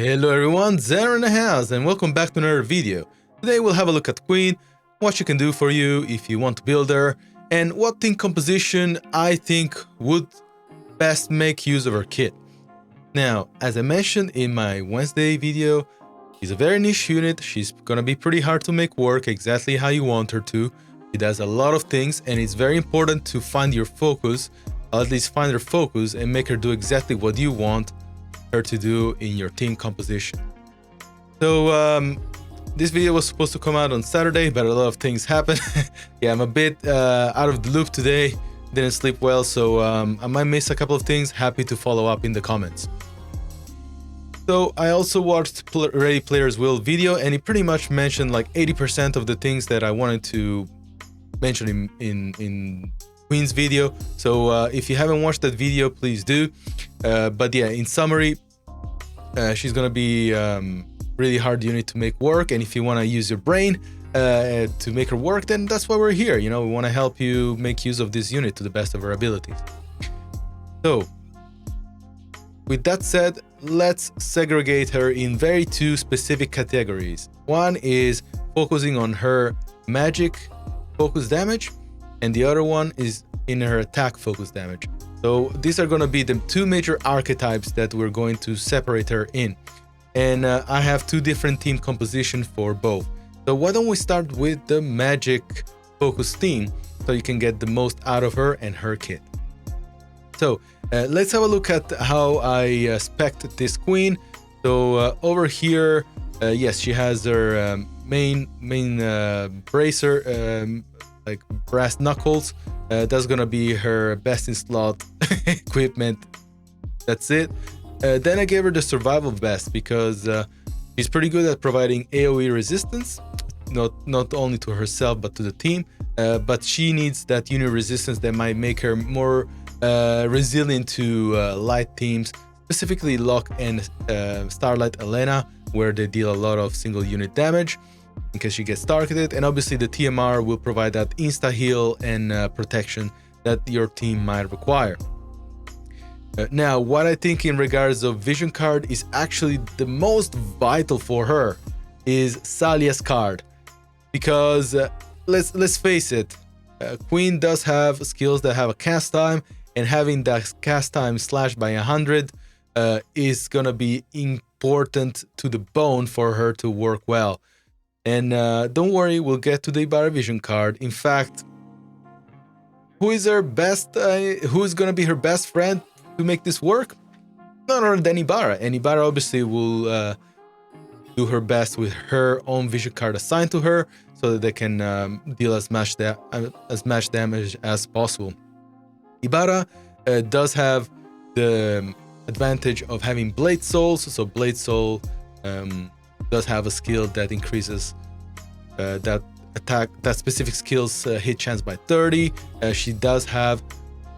Hello everyone, Zer in the house, and welcome back to another video. Today we'll have a look at Queen, what she can do for you if you want to build her, and what team composition I think would best make use of her kit. Now, as I mentioned in my Wednesday video, she's a very niche unit. She's gonna be pretty hard to make work exactly how you want her to. She does a lot of things, and it's very important to find your focus, or at least find her focus and make her do exactly what you want her to do in your team composition. So this video was supposed to come out on Saturday, but a lot of things happened. Yeah, I'm a bit out of the loop today, didn't sleep well, so I might miss a couple of things. Happy to follow up in the comments. So I also watched Ready Player's Will video, and he pretty much mentioned like 80% of the things that I wanted to mention in Queen's video. So if you haven't watched that video, please do. But yeah, in summary, she's gonna be really hard unit to make work, and if you want to use your brain to make her work, then that's why we're here. You know, we want to help you make use of this unit to the best of our abilities. So with that said, let's segregate her in two specific categories. One is focusing on her magic focus damage, and the other one is in her attack focus damage. So these are going to be the two major archetypes that we're going to separate her in. And I have two different team composition for both. So why don't we start with the magic focus team so you can get the most out of her and her kit. So let's have a look at how I spec'd this Queen. So over here, yes, she has her main bracer, like brass knuckles. That's gonna be her best in slot equipment. That's it. Then I gave her the survival vest because she's pretty good at providing AoE resistance, not only to herself but to the team. But she needs that unit resistance that might make her more resilient to light teams, specifically Locke and Starlight Elena, where they deal a lot of single unit damage in case she gets targeted. And obviously the TMR will provide that insta heal and protection that your team might require. Now, what I think in regards of vision card is actually the most vital for her is Salia's card, because let's face it, Queen does have skills that have a cast time, and having that cast time slashed by 100 is gonna be important to the bone for her to work well. And don't worry, we'll get to the Ibarra vision card. In fact, who is her best? Who is gonna be her best friend to make this work? None other than Ibarra. And Ibarra obviously will do her best with her own vision card assigned to her, so that they can deal as much damage as possible. Ibarra does have the advantage of having Blade Souls, so Blade Soul does have a skill that increases that specific skill's hit chance by 30. She does have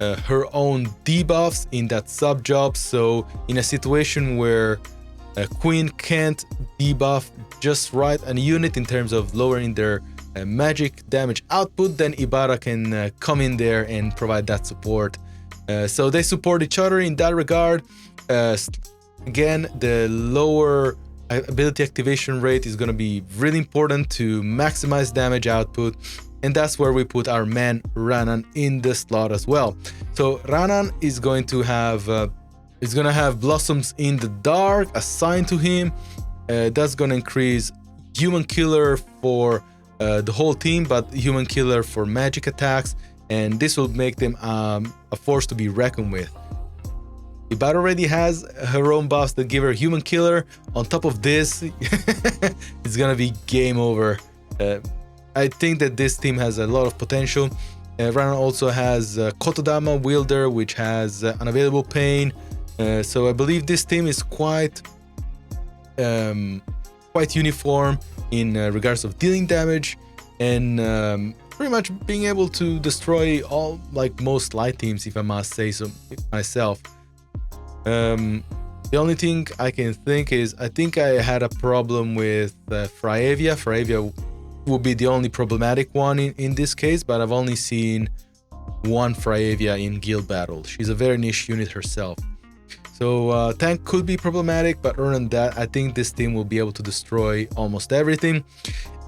her own debuffs in that sub job, so in a situation where Queen can't debuff just right a unit in terms of lowering their magic damage output, then Ibarra can come in there and provide that support. So they support each other in that regard. Again, the lower ability activation rate is going to be really important to maximize damage output, and that's where we put our man Ranan in the slot as well. So Ranan is going to have Blossoms in the Dark assigned to him. That's going to increase Human Killer for the whole team, but Human Killer for magic attacks, and this will make them a force to be reckoned with. Ibarra already has her own buffs that give her Human Killer. On top of this, it's gonna be game over. I think that this team has a lot of potential. Ranan also has Kotodama Wielder, which has unavailable pain. So I believe this team is quite uniform in regards of dealing damage, and pretty much being able to destroy all, like most light teams, if I must say so myself. The only thing I can think is, I think I had a problem with Fraevia. Fraevia will be the only problematic one in this case, but I've only seen one Fraevia in guild battle. She's a very niche unit herself. So tank could be problematic, but other than that, I think this team will be able to destroy almost everything.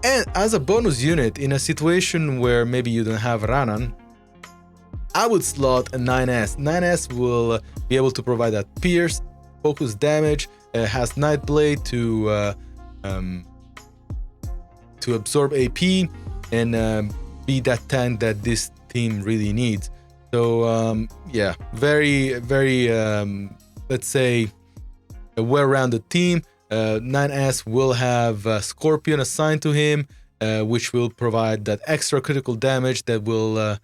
And as a bonus unit, in a situation where maybe you don't have Ranan, I would slot a 9S. 9S will be able to provide that pierce, focus damage, has Nightblade to absorb AP and be that tank that this team really needs. So yeah, very, very, let's say, a well-rounded team. 9S will have Scorpion assigned to him, which will provide that extra critical damage that will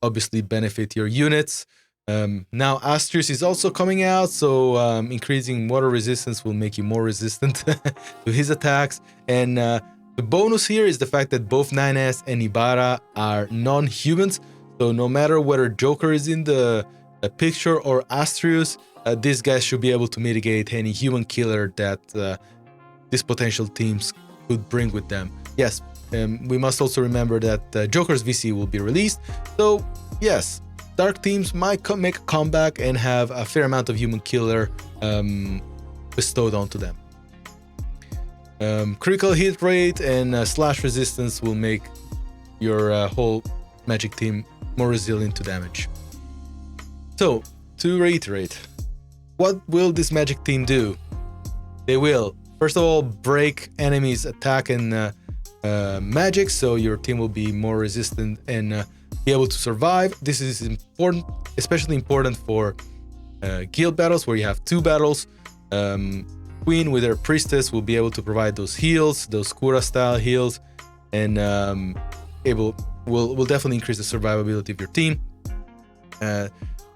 obviously benefit your units. Now Astrius is also coming out, so increasing water resistance will make you more resistant to his attacks. And the bonus here is the fact that both 9S and Ibarra are non-humans, so no matter whether Joker is in the picture or Astrius, these guys should be able to mitigate any human killer that these potential teams could bring with them. Yes, we must also remember that Joker's VC will be released, so yes, dark teams might make a comeback and have a fair amount of human killer bestowed onto them. Critical hit rate and slash resistance will make your whole magic team more resilient to damage. So, to reiterate, what will this magic team do? They will, first of all, break enemies' attack and magic, so your team will be more resistant and be able to survive. This is important, especially important for guild battles where you have 2 battles. Queen with her priestess will be able to provide those heals, those Kura style heals, and will definitely increase the survivability of your team.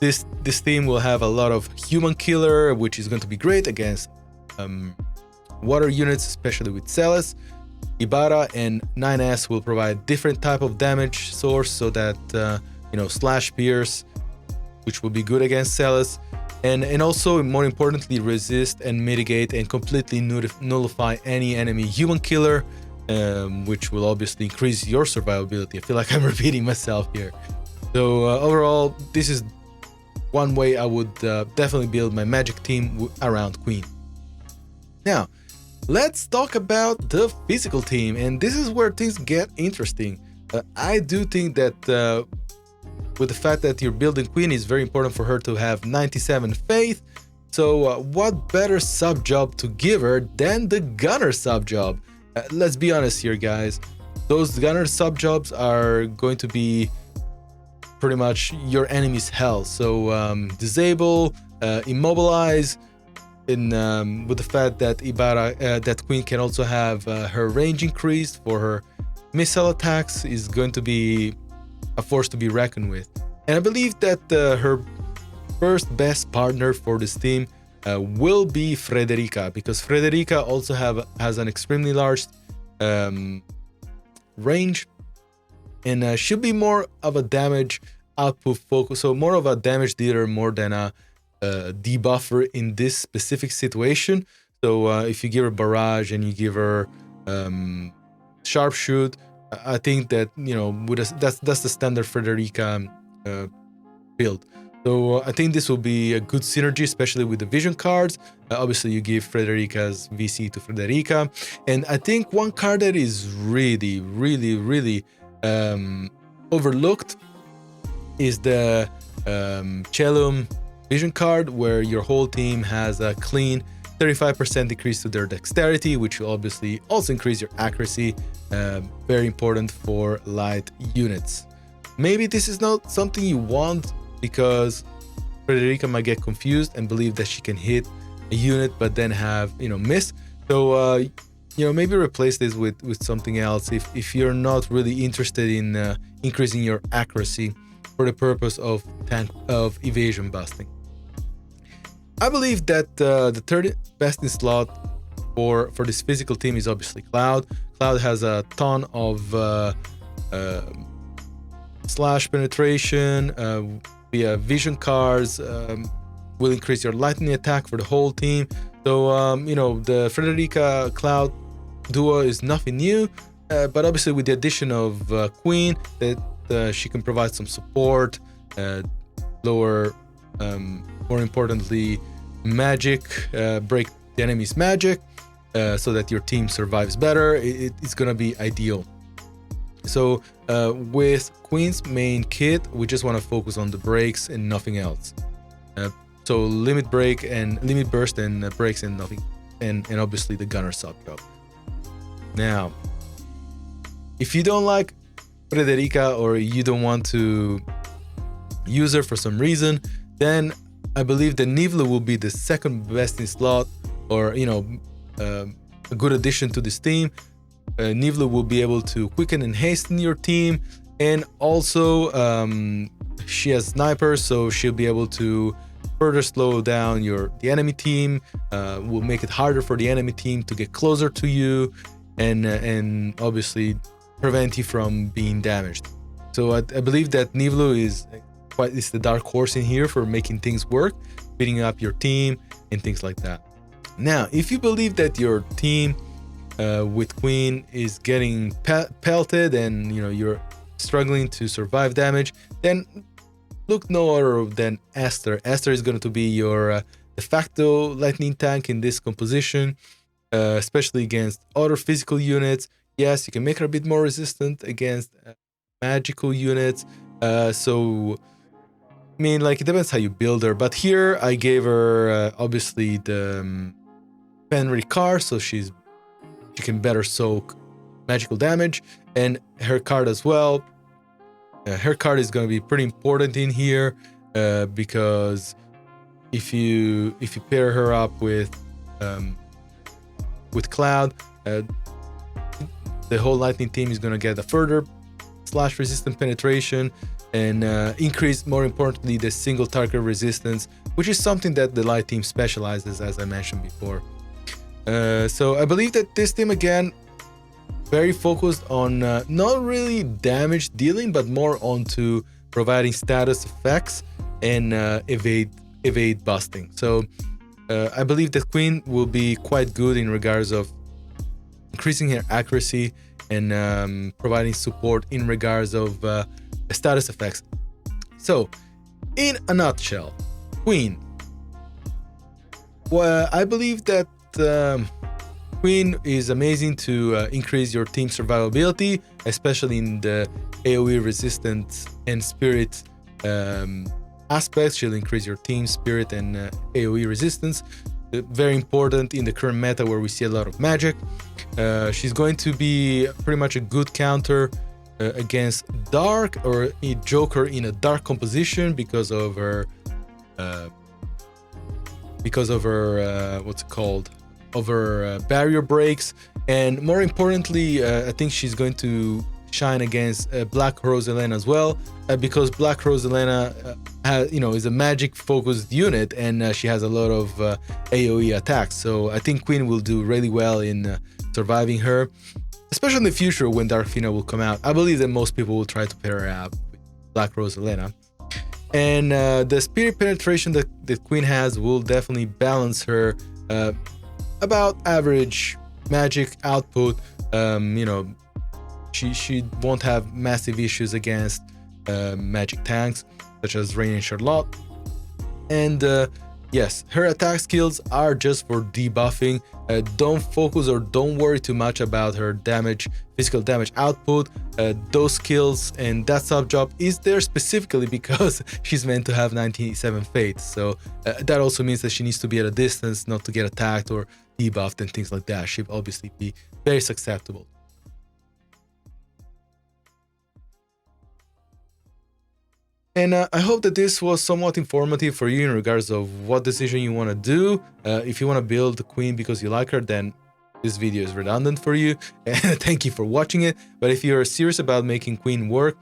This team will have a lot of human killer, which is going to be great against water units, especially with Celes. Ibarra and 9S will provide different type of damage source, so that slash pierce, which will be good against Celes, and also more importantly resist and mitigate and completely nullify any enemy human killer, which will obviously increase your survivability. I feel like I'm repeating myself here. So overall, this is one way I would definitely build my magic team around Queen. Now, let's talk about the physical team, and this is where things get interesting. I do think that with the fact that you're building Queen, it's very important for her to have 97 faith. So what better sub job to give her than the gunner sub job? Let's be honest here, guys. Those gunner sub jobs are going to be pretty much your enemy's hell. So disable, immobilize, and with the fact that Ibarra, that Queen can also have her range increased for her missile attacks, is going to be a force to be reckoned with. And I believe that her first best partner for this team will be Frederica, because Frederica also has an extremely large range, and should be more of a damage output focus, so more of a damage dealer more than a debuffer in this specific situation. So if you give her barrage and you give her sharpshoot, I think that that's the standard Frederica build. So I think this will be a good synergy, especially with the vision cards. Obviously, you give Frederica's VC to Frederica, and I think one card that is really, really, really overlooked is the Chelum vision card, where your whole team has a clean 35% decrease to their dexterity, which will obviously also increase your accuracy. Very important for light units. Maybe this is not something you want, because Frederica might get confused and believe that she can hit a unit but then have miss. So maybe replace this with something else if you're not really interested in increasing your accuracy for the purpose of evasion busting. I believe that the third best in slot for this physical team is obviously Cloud. Cloud has a ton of slash penetration via vision cards, will increase your lightning attack for the whole team. So the Frederica Cloud duo is nothing new, but obviously with the addition of Queen, that she can provide some support, lower, more importantly, magic, break the enemy's magic, so that your team survives better. It's gonna be ideal. So with Queen's main kit, we just want to focus on the breaks and nothing else. So limit break and limit burst and breaks and nothing, and obviously the gunner sub job. Now, if you don't like Frederica or you don't want to use her for some reason, then I believe that Nivlu will be the second best in slot, or a good addition to this team. Nivlu will be able to quicken and hasten your team, and also she has sniper, so she'll be able to further slow down the enemy team. Will make it harder for the enemy team to get closer to you, and obviously prevent you from being damaged. So I believe that Nivlu is the dark horse in here for making things work, beating up your team and things like that. Now, if you believe that your team with Queen is getting pelted and you're struggling to survive damage, then look no other than Esther. Esther is going to be your de facto lightning tank in this composition, especially against other physical units. Yes, you can make her a bit more resistant against magical units. So I mean, like, it depends how you build her, but here I gave her obviously the Fenrir card, so she can better soak magical damage, and her card as well. Her card is going to be pretty important in here, because if you pair her up with Cloud, the whole lightning team is going to get a further slash resistant penetration, and increase, more importantly, the single target resistance, which is something that the light team specializes, as I mentioned before. So I believe that this team, again, very focused on not really damage dealing, but more onto providing status effects and evade busting. So I believe that Queen will be quite good in regards of increasing her accuracy and providing support in regards of status effects. So, in a nutshell, Queen. Well, I believe that Queen is amazing to increase your team survivability, especially in the AoE resistance and spirit aspects. She'll increase your team spirit and AoE resistance. Very important in the current meta where we see a lot of magic. She's going to be pretty much a good counter against Dark, or a Joker in a Dark composition, because of her what's it called, of her barrier breaks. And more importantly, I think she's going to shine against Black Rosalena as well, because Black Rosalena is a magic focused unit, and she has a lot of AoE attacks. So I think Queen will do really well in surviving her, especially in the future when Dark Fina will come out. I believe that most people will try to pair her up with Black Rosalena. And the spirit penetration that Queen has will definitely balance her about average magic output. She won't have massive issues against magic tanks such as Rain and Charlotte. And yes, her attack skills are just for debuffing. Don't focus or don't worry too much about her physical damage output. Those skills and that sub job is there specifically because she's meant to have 97 fate. So that also means that she needs to be at a distance not to get attacked or debuffed and things like that. She'll obviously be very susceptible. And I hope that this was somewhat informative for you in regards of what decision you want to do. If you want to build the Queen because you like her, then this video is redundant for you. And thank you for watching it. But if you're serious about making Queen work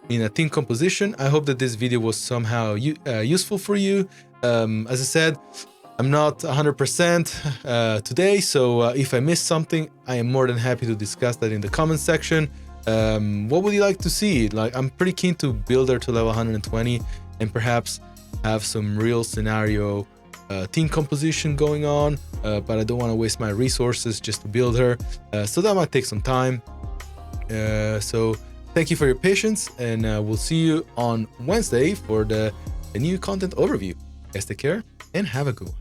in a team composition, I hope that this video was somehow useful for you. As I said, I'm not 100% today, so if I missed something, I am more than happy to discuss that in the comment section. What would you like to see? Like, I'm pretty keen to build her to level 120 and perhaps have some real scenario team composition going on, but I don't want to waste my resources just to build her, so that might take some time. So thank you for your patience, and we'll see you on Wednesday for the new content overview. Guys, take care and have a good one.